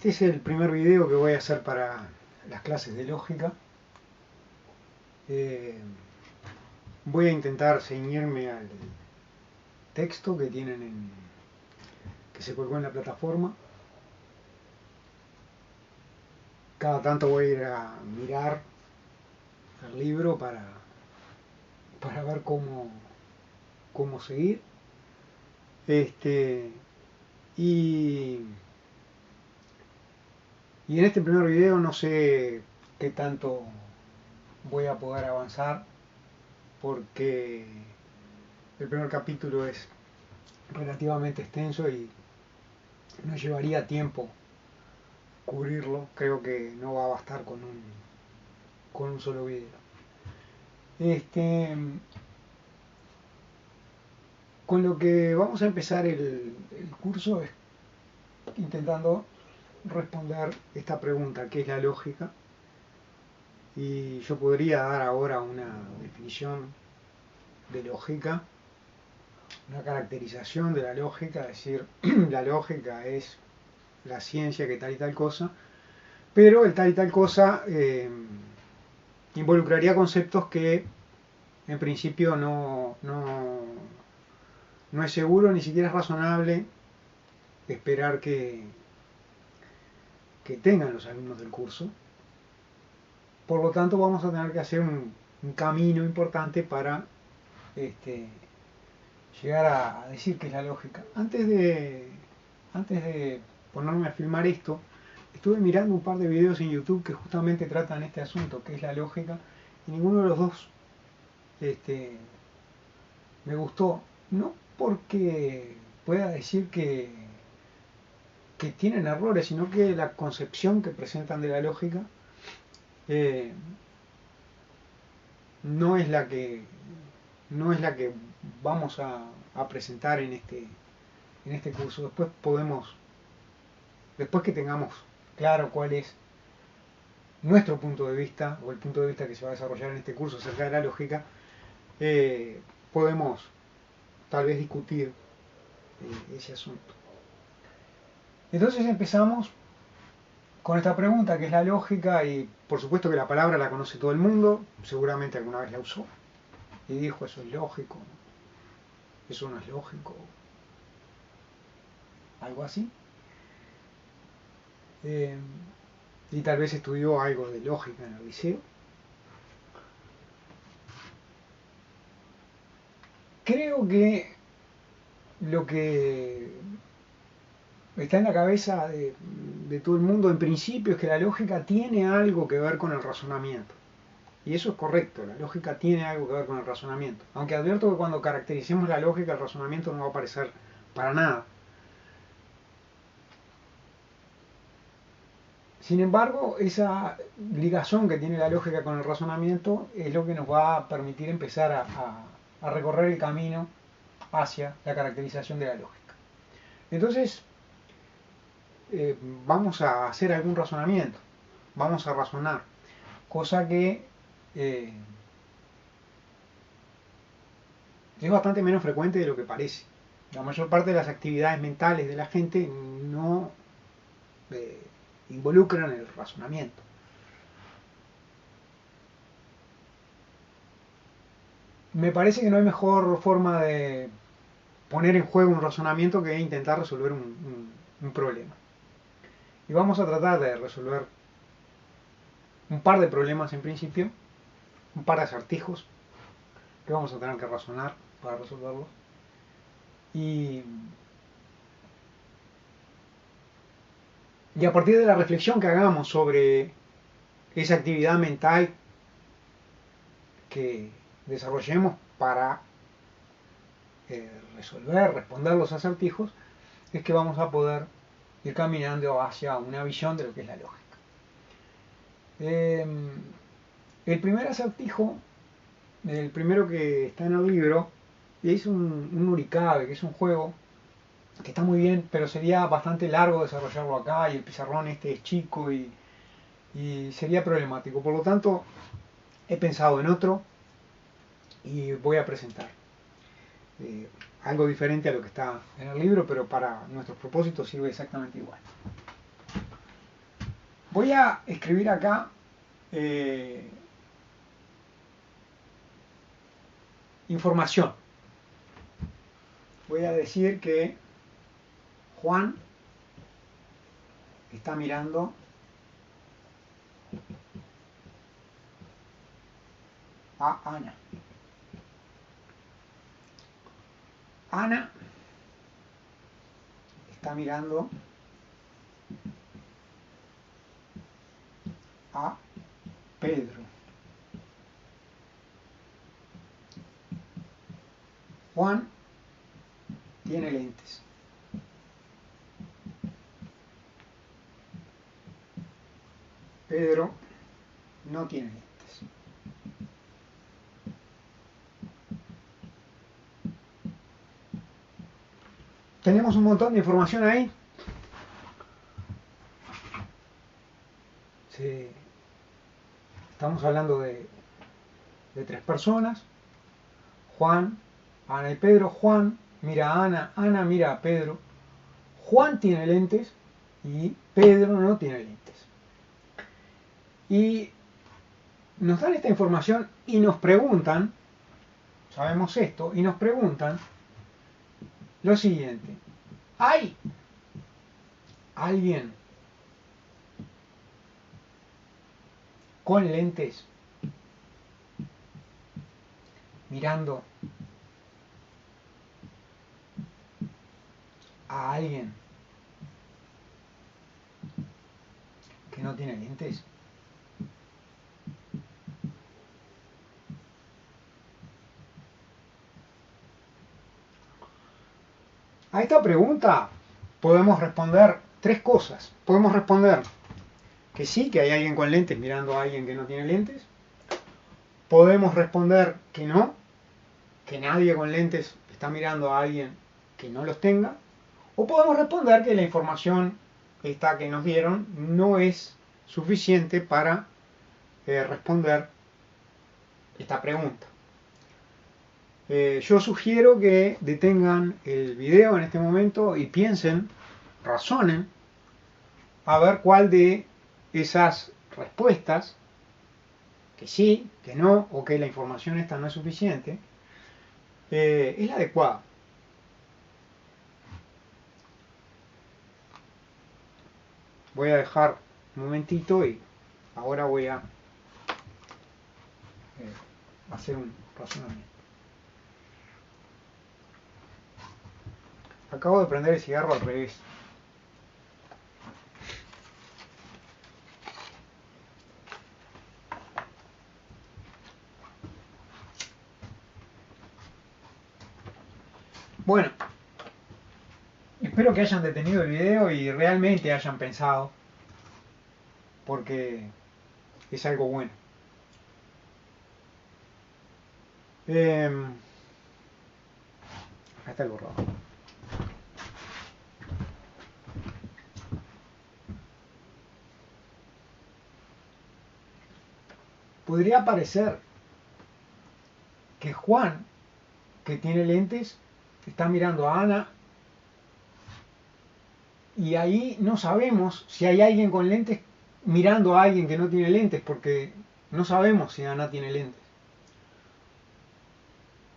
Este es el primer video que voy a hacer para las clases de lógica. Voy a intentar ceñirme al texto que que se colgó en la plataforma. Cada tanto voy a ir a mirar el libro para ver cómo seguir. Y en este primer video no sé qué tanto voy a poder avanzar, porque el primer capítulo es relativamente extenso y nos llevaría tiempo cubrirlo. Creo que no va a bastar con un solo video. Con lo que vamos a empezar el curso es intentando responder esta pregunta: ¿qué es la lógica? Y yo podría dar ahora una definición de lógica, una caracterización de la lógica, decir, la lógica es la ciencia que tal y tal cosa, pero el tal y tal cosa involucraría conceptos que en principio no es seguro, ni siquiera es razonable esperar que tengan los alumnos del curso. Por lo tanto, vamos a tener que hacer un camino importante para llegar a decir qué es la lógica. Antes de ponerme a filmar esto, estuve mirando un par de videos en YouTube que justamente tratan este asunto, que es la lógica, y ninguno de los dos me gustó. No porque pueda decir que tienen errores, sino que la concepción que presentan de la lógica no es la que vamos a presentar en este curso. Después que tengamos claro cuál es nuestro punto de vista, o el punto de vista que se va a desarrollar en este curso acerca de la lógica, podemos tal vez discutir ese asunto. Entonces empezamos con esta pregunta, que es la lógica, y por supuesto que la palabra la conoce todo el mundo, seguramente alguna vez la usó y dijo: eso es lógico, eso no es lógico, algo así. Y tal vez estudió algo de lógica en el liceo. Creo que lo que está en la cabeza de todo el mundo en principio es que la lógica tiene algo que ver con el razonamiento. Y eso es correcto, la lógica tiene algo que ver con el razonamiento. Aunque advierto que cuando caractericemos la lógica, el razonamiento no va a aparecer para nada. Sin embargo, esa ligación que tiene la lógica con el razonamiento es lo que nos va a permitir empezar a recorrer el camino hacia la caracterización de la lógica. Entonces, vamos a hacer algún razonamiento, vamos a razonar, cosa que es bastante menos frecuente de lo que parece. La mayor parte de las actividades mentales de la gente no involucran el razonamiento. Me parece que no hay mejor forma de poner en juego un razonamiento que intentar resolver un problema. Y vamos a tratar de resolver un par de problemas en principio, un par de acertijos que vamos a tener que razonar para resolverlos. Y a partir de la reflexión que hagamos sobre esa actividad mental que desarrollemos para responder los acertijos, es que vamos a poder ir caminando hacia una visión de lo que es la lógica. El primer acertijo, el primero que está en el libro, es un Nurikabe, que es un juego que está muy bien, pero sería bastante largo desarrollarlo acá, y el pizarrón este es chico y sería problemático. Por lo tanto, he pensado en otro y voy a presentar algo diferente a lo que está en el libro, pero para nuestros propósitos sirve exactamente igual. Voy a escribir acá información. Voy a decir que Juan está mirando a Ana. Ana está mirando a Pedro. Juan tiene lentes. Pedro no tiene lentes. Tenemos un montón de información ahí. Sí. Estamos hablando de 3 personas. Juan, Ana y Pedro. Juan mira a Ana, Ana mira a Pedro. Juan tiene lentes y Pedro no tiene lentes. Y nos dan esta información y nos preguntan, sabemos esto, y nos preguntan lo siguiente: ¿hay alguien con lentes mirando a alguien que no tiene lentes? A esta pregunta podemos responder 3 cosas. Podemos responder que sí, que hay alguien con lentes mirando a alguien que no tiene lentes. Podemos responder que no, que nadie con lentes está mirando a alguien que no los tenga. O podemos responder que la información esta que nos dieron no es suficiente para responder esta pregunta. Yo sugiero que detengan el video en este momento y piensen, razonen, a ver cuál de esas respuestas, que sí, que no, o que la información esta no es suficiente, es la adecuada. Voy a dejar un momentito y ahora voy a hacer un razonamiento. Acabo de prender el cigarro al revés. Bueno, espero que hayan detenido el video y realmente hayan pensado, porque es algo bueno. Acá está el borrador. Podría parecer que Juan, que tiene lentes, está mirando a Ana y ahí no sabemos si hay alguien con lentes mirando a alguien que no tiene lentes, porque no sabemos si Ana tiene lentes.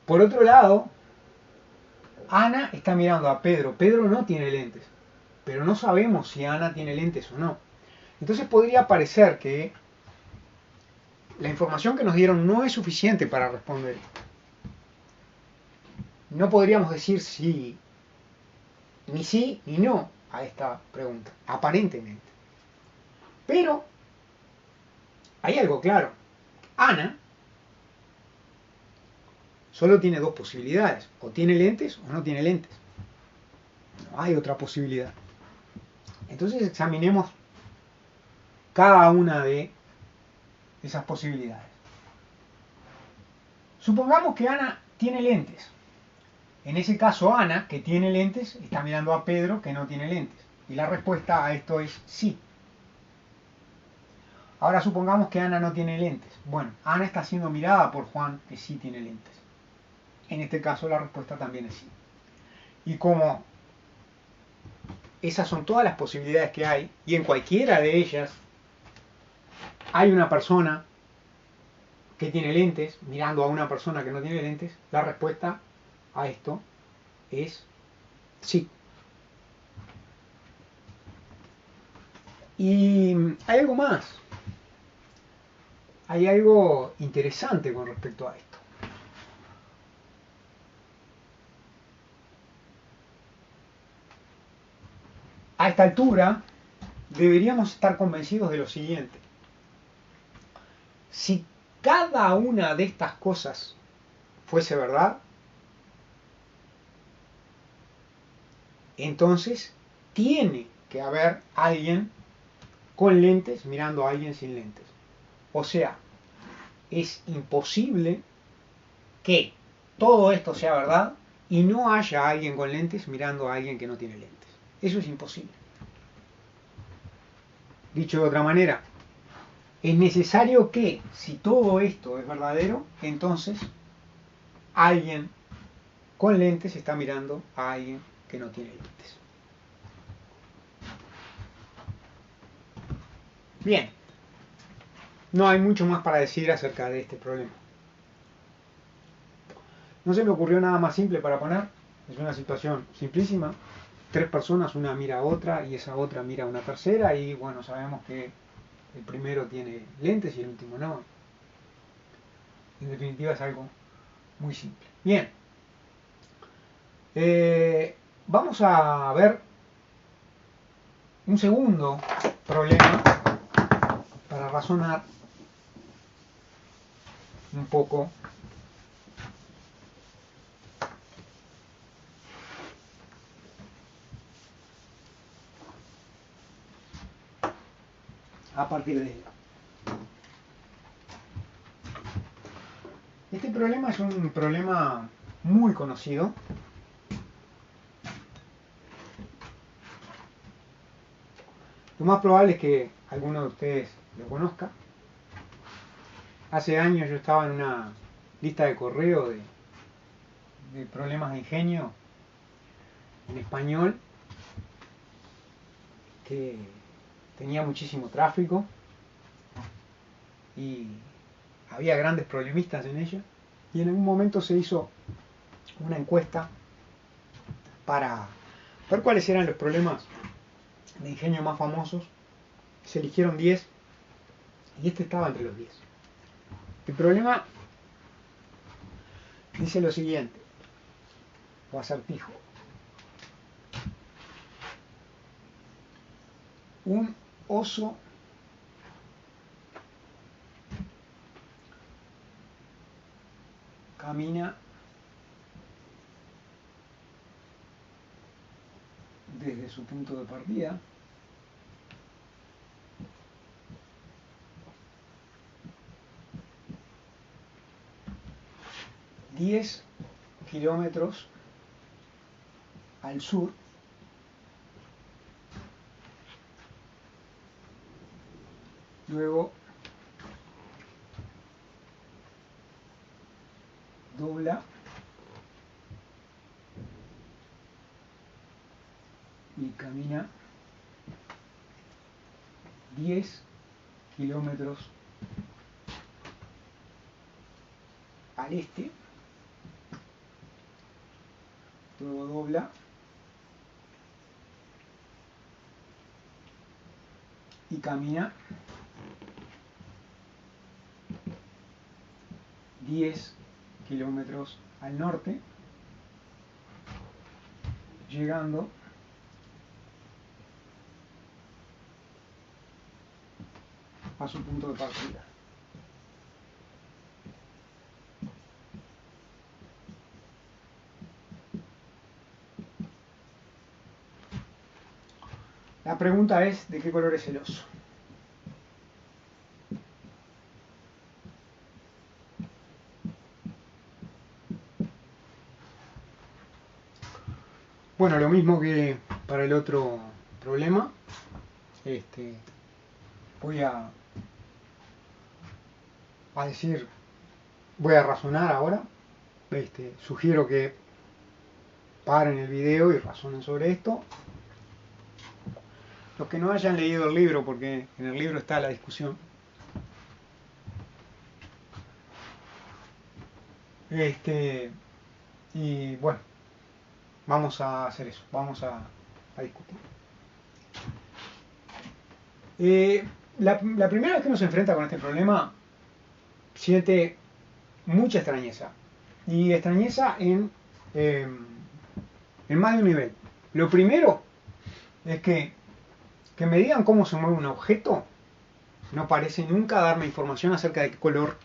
Por otro lado, Ana está mirando a Pedro. Pedro no tiene lentes, pero no sabemos si Ana tiene lentes o no. Entonces podría parecer que la información que nos dieron no es suficiente para responder. No podríamos decir sí, ni no a esta pregunta, aparentemente. Pero hay algo claro. Ana solo tiene 2 posibilidades: o tiene lentes o no tiene lentes. No hay otra posibilidad. Entonces examinemos cada una de esas posibilidades. Supongamos que Ana tiene lentes. En ese caso, Ana, que tiene lentes, está mirando a Pedro, que no tiene lentes. Y la respuesta a esto es sí. Ahora supongamos que Ana no tiene lentes. Bueno, Ana está siendo mirada por Juan, que sí tiene lentes. En este caso la respuesta también es sí. Y como esas son todas las posibilidades que hay, y en cualquiera de ellas hay una persona que tiene lentes mirando a una persona que no tiene lentes, la respuesta a esto es sí. Y hay algo más, hay algo interesante con respecto a esto. A esta altura deberíamos estar convencidos de lo siguiente. Si cada una de estas cosas fuese verdad, entonces tiene que haber alguien con lentes mirando a alguien sin lentes. O sea, es imposible que todo esto sea verdad y no haya alguien con lentes mirando a alguien que no tiene lentes. Eso es imposible. Dicho de otra manera, es necesario que, si todo esto es verdadero, entonces alguien con lentes está mirando a alguien que no tiene lentes. Bien, no hay mucho más para decir acerca de este problema. No se me ocurrió nada más simple para poner. Es una situación simplísima. Tres personas, una mira a otra y esa otra mira a una tercera y bueno, sabemos que el primero tiene lentes y el último no. En definitiva es algo muy simple. Bien. Vamos a ver un segundo problema para razonar un poco a partir de ello. Este problema es un problema muy conocido. Lo más probable es que alguno de ustedes lo conozca. Hace años yo estaba en una lista de correo de problemas de ingenio en español que tenía muchísimo tráfico y había grandes problemistas en ella. Y en algún momento se hizo una encuesta para ver cuáles eran los problemas de ingenio más famosos. Se eligieron 10 y este estaba entre los 10. El problema dice lo siguiente, o acertijo. Un oso camina desde su punto de partida ...10 kilómetros al sur luego dobla y camina 10 kilómetros al este, luego dobla y camina 10 kilómetros al norte, llegando a su punto de partida. La pregunta es, ¿de qué color es el oso? Bueno, lo mismo que para el otro problema, voy a decir, voy a razonar ahora. Sugiero que paren el video y razonen sobre esto. Los que no hayan leído el libro, porque en el libro está la discusión, Este, y bueno, vamos a hacer eso, vamos a discutir. La primera vez que uno se enfrenta con este problema, siente mucha extrañeza. Y extrañeza en más de un nivel. Lo primero es que me digan cómo se mueve un objeto no parece nunca darme información acerca de qué color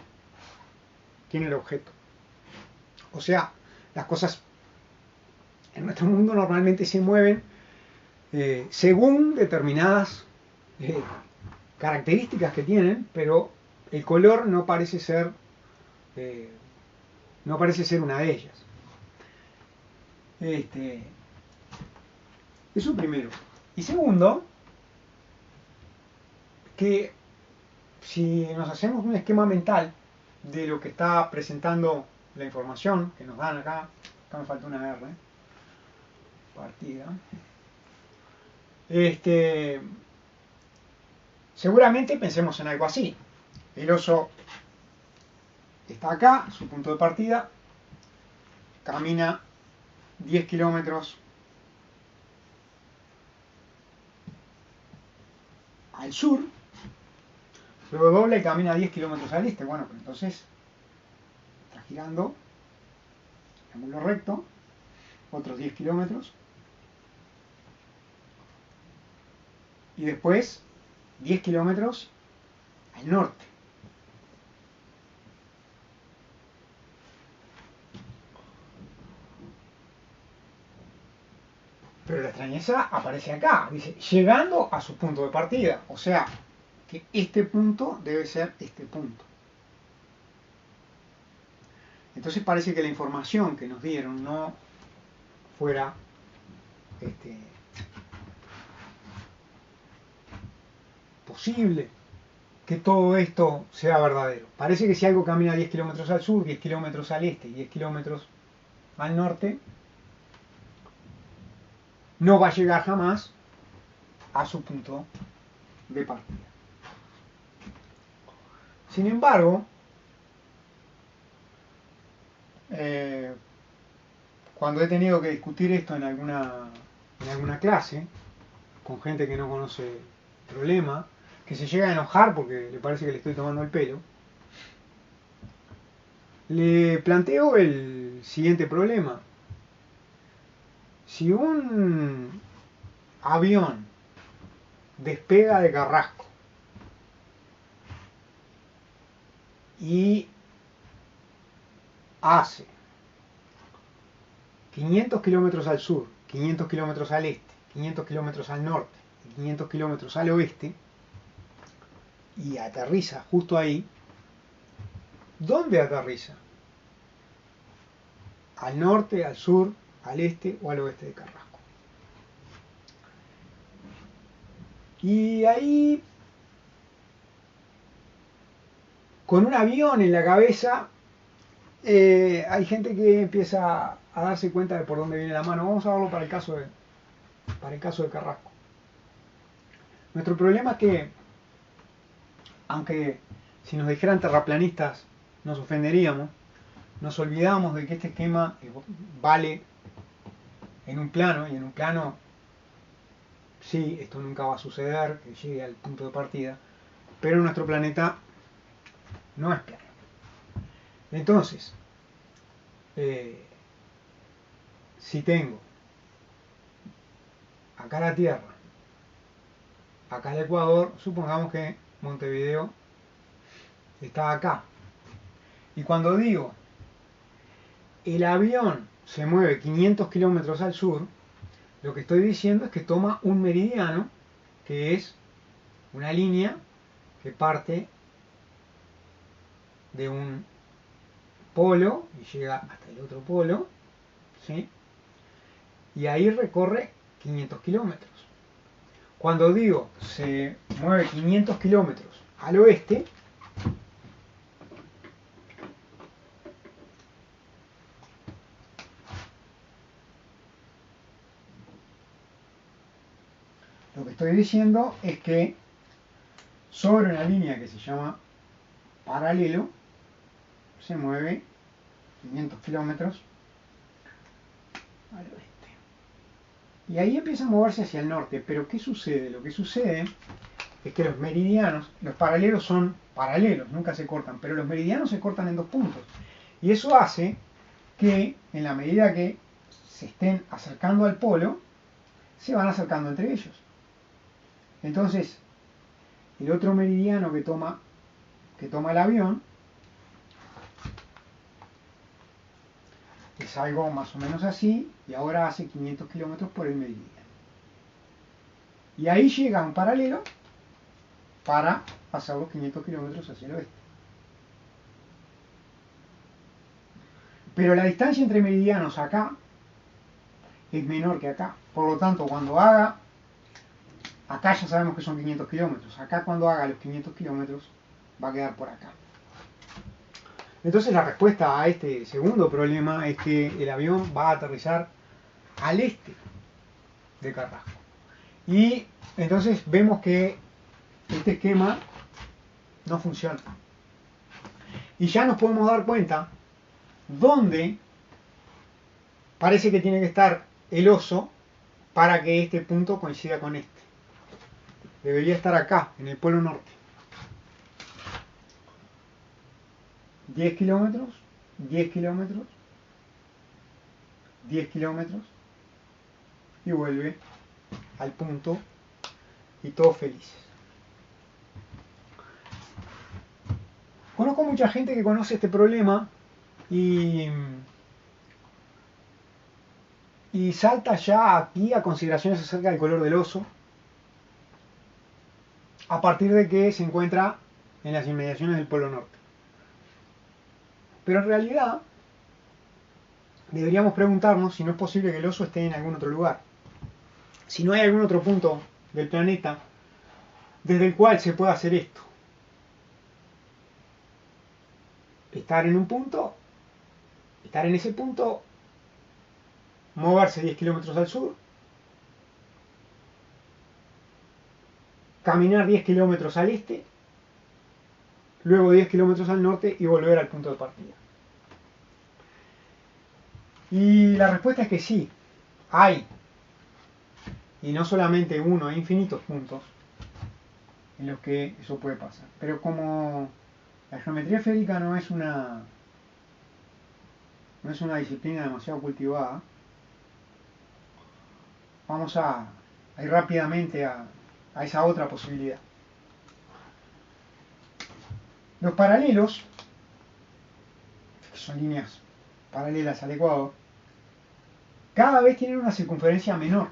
tiene el objeto. O sea, las cosas en nuestro mundo normalmente se mueven según determinadas características que tienen, pero el color eh, no parece ser una de ellas. Eso primero. Y segundo, que si nos hacemos un esquema mental de lo que está presentando la información que nos dan acá me falta una R, partida, seguramente pensemos en algo así. El oso está acá, su punto de partida, camina 10 kilómetros al sur, luego dobla y camina 10 kilómetros al este. Bueno, pues entonces está girando en ángulo recto, otros 10 kilómetros, y después 10 kilómetros al norte. Pero la extrañeza aparece acá, dice, llegando a su punto de partida. O sea, que este punto debe ser este punto. Entonces parece que la información que nos dieron no fuera posible que todo esto sea verdadero. Parece que si algo camina 10 kilómetros al sur, 10 kilómetros al este y 10 kilómetros al norte, no va a llegar jamás a su punto de partida. Sin embargo, cuando he tenido que discutir esto en alguna clase, con gente que no conoce el problema, que se llega a enojar porque le parece que le estoy tomando el pelo, le planteo el siguiente problema. Si un avión despega de Carrasco y hace 500 kilómetros al sur, 500 kilómetros al este, 500 kilómetros al norte y 500 kilómetros al oeste, y aterriza justo ahí, ¿dónde aterriza? ¿Al norte, al sur, al este o al oeste de Carrasco? Y ahí, con un avión en la cabeza, hay gente que empieza a darse cuenta de por dónde viene la mano. Vamos a verlo para el caso de Carrasco. Nuestro problema es que, aunque si nos dijeran terraplanistas nos ofenderíamos, nos olvidamos de que este esquema vale en un plano, y en un plano sí, esto nunca va a suceder, que llegue al punto de partida, pero nuestro planeta no es plano. Entonces, si tengo acá la Tierra, acá el Ecuador, supongamos que Montevideo está acá. Y cuando digo el avión se mueve 500 kilómetros al sur, lo que estoy diciendo es que toma un meridiano, que es una línea que parte de un polo y llega hasta el otro polo, ¿sí? Y ahí recorre 500 kilómetros. Cuando digo se mueve 500 kilómetros al oeste, lo que estoy diciendo es que sobre una línea que se llama paralelo se mueve 500 kilómetros al oeste. Y ahí empieza a moverse hacia el norte. Pero ¿qué sucede? Lo que sucede es que los meridianos, los paralelos son paralelos, nunca se cortan, pero los meridianos se cortan en dos puntos. Y eso hace que en la medida que se estén acercando al polo, se van acercando entre ellos. Entonces, el otro meridiano que toma el avión es algo más o menos así, y ahora hace 500 kilómetros por el meridiano. Y ahí llega un paralelo para pasar los 500 kilómetros hacia el oeste. Pero la distancia entre meridianos acá es menor que acá. Por lo tanto, cuando haga, acá ya sabemos que son 500 kilómetros. Acá cuando haga los 500 kilómetros va a quedar por acá. Entonces la respuesta a este segundo problema es que el avión va a aterrizar al este de Carrasco. Y entonces vemos que este esquema no funciona. Y ya nos podemos dar cuenta dónde parece que tiene que estar el oso para que este punto coincida con este. Debería estar acá, en el polo norte. 10 kilómetros, 10 kilómetros, 10 kilómetros y vuelve al punto y todos felices. Conozco mucha gente que conoce este problema y salta ya aquí a consideraciones acerca del color del oso a partir de que se encuentra en las inmediaciones del Polo Norte. Pero en realidad deberíamos preguntarnos si no es posible que el oso esté en algún otro lugar. Si no hay algún otro punto del planeta desde el cual se pueda hacer esto. Estar en un punto, estar en ese punto, moverse 10 kilómetros al sur, caminar 10 kilómetros al este, luego 10 kilómetros al norte y volver al punto de partida. Y la respuesta es que sí, hay, y no solamente uno, hay infinitos puntos en los que eso puede pasar. Pero como la geometría esférica no es una disciplina demasiado cultivada, vamos a ir rápidamente a esa otra posibilidad. Los paralelos, que son líneas paralelas al ecuador, cada vez tienen una circunferencia menor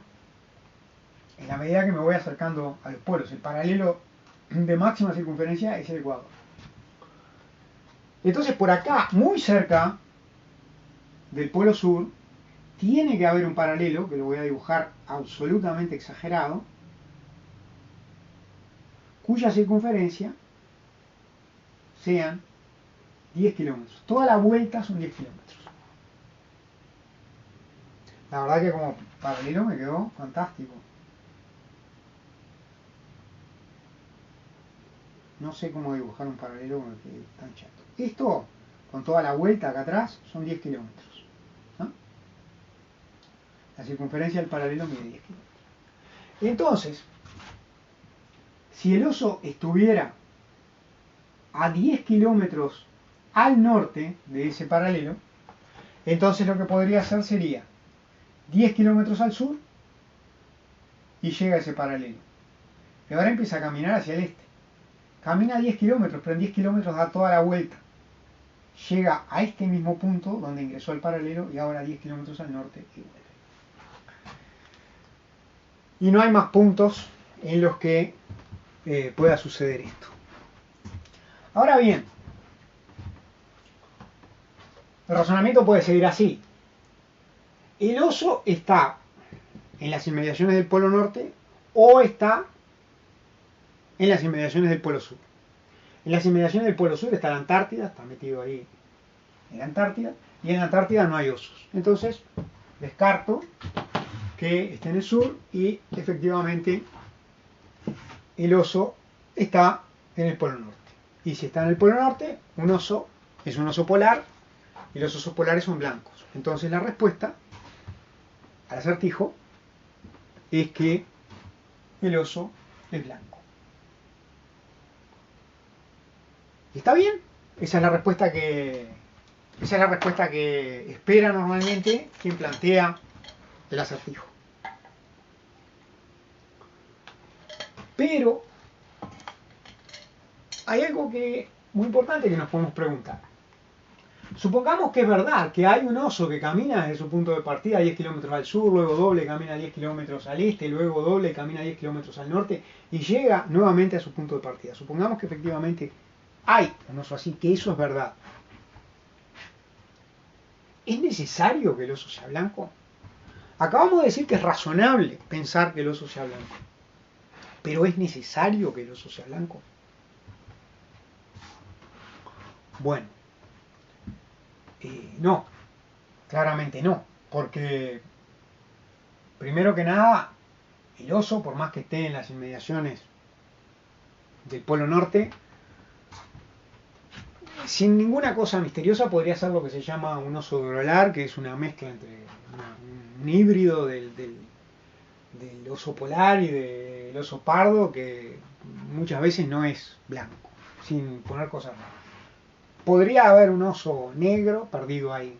en la medida que me voy acercando a los polos. El paralelo de máxima circunferencia es el ecuador. Entonces por acá, muy cerca del polo sur, tiene que haber un paralelo, que lo voy a dibujar absolutamente exagerado, cuya circunferencia sean 10 kilómetros. Toda la vuelta son 10 kilómetros. La verdad que como paralelo me quedó fantástico. No sé cómo dibujar un paralelo con el que es tan chato. Esto, con toda la vuelta acá atrás, son 10 kilómetros. ¿No? La circunferencia del paralelo mide 10 kilómetros. Entonces, si el oso estuviera a 10 kilómetros al norte de ese paralelo, entonces lo que podría hacer sería 10 kilómetros al sur y llega a ese paralelo. Y ahora empieza a caminar hacia el este. Camina 10 kilómetros, pero en 10 kilómetros da toda la vuelta. Llega a este mismo punto donde ingresó el paralelo y ahora 10 kilómetros al norte y vuelve. Y no hay más puntos en los que pueda suceder esto. Ahora bien, el razonamiento puede seguir así. El oso está en las inmediaciones del polo norte o está en las inmediaciones del polo sur. En las inmediaciones del polo sur está la Antártida, está metido ahí en la Antártida, y en la Antártida no hay osos. Entonces, descarto que esté en el sur y efectivamente el oso está en el polo norte. Y si está en el polo norte, un oso es un oso polar y los osos polares son blancos. Entonces la respuesta al acertijo es que el oso es blanco. ¿Y está bien? Esa es la respuesta que espera normalmente quien plantea el acertijo. Pero hay algo que muy importante que nos podemos preguntar. Supongamos que es verdad que hay un oso que camina desde su punto de partida 10 kilómetros al sur, luego doble, camina 10 kilómetros al este, luego doble, camina 10 kilómetros al norte y llega nuevamente a su punto de partida. Supongamos que efectivamente hay un oso así, que eso es verdad. ¿Es necesario que el oso sea blanco? Acabamos de decir que es razonable pensar que el oso sea blanco. ¿Pero es necesario que el oso sea blanco? Bueno, no, claramente no, porque primero que nada, el oso, por más que esté en las inmediaciones del Polo Norte, sin ninguna cosa misteriosa podría ser lo que se llama un oso grolar, que es una mezcla entre un híbrido del oso polar y del oso pardo, que muchas veces no es blanco, sin poner cosas raras. Podría haber un oso negro perdido ahí.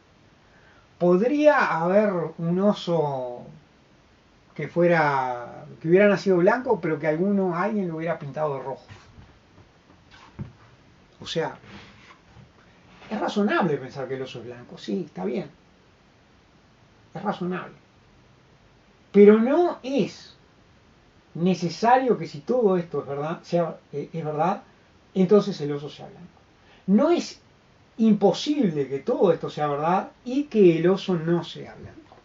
Podría haber un oso que hubiera nacido blanco, pero que alguien lo hubiera pintado de rojo. O sea, es razonable pensar que el oso es blanco, sí, está bien. Es razonable. Pero no es necesario que si todo esto es verdad, es verdad, entonces el oso sea blanco. No es imposible que todo esto sea verdad y que el oso no sea blanco.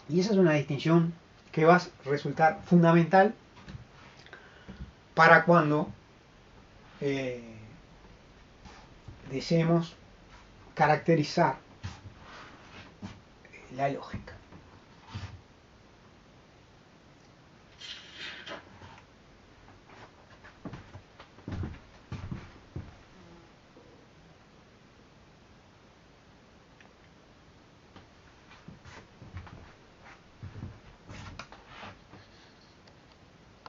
Y esa es una distinción que va a resultar fundamental para cuando deseemos caracterizar la lógica.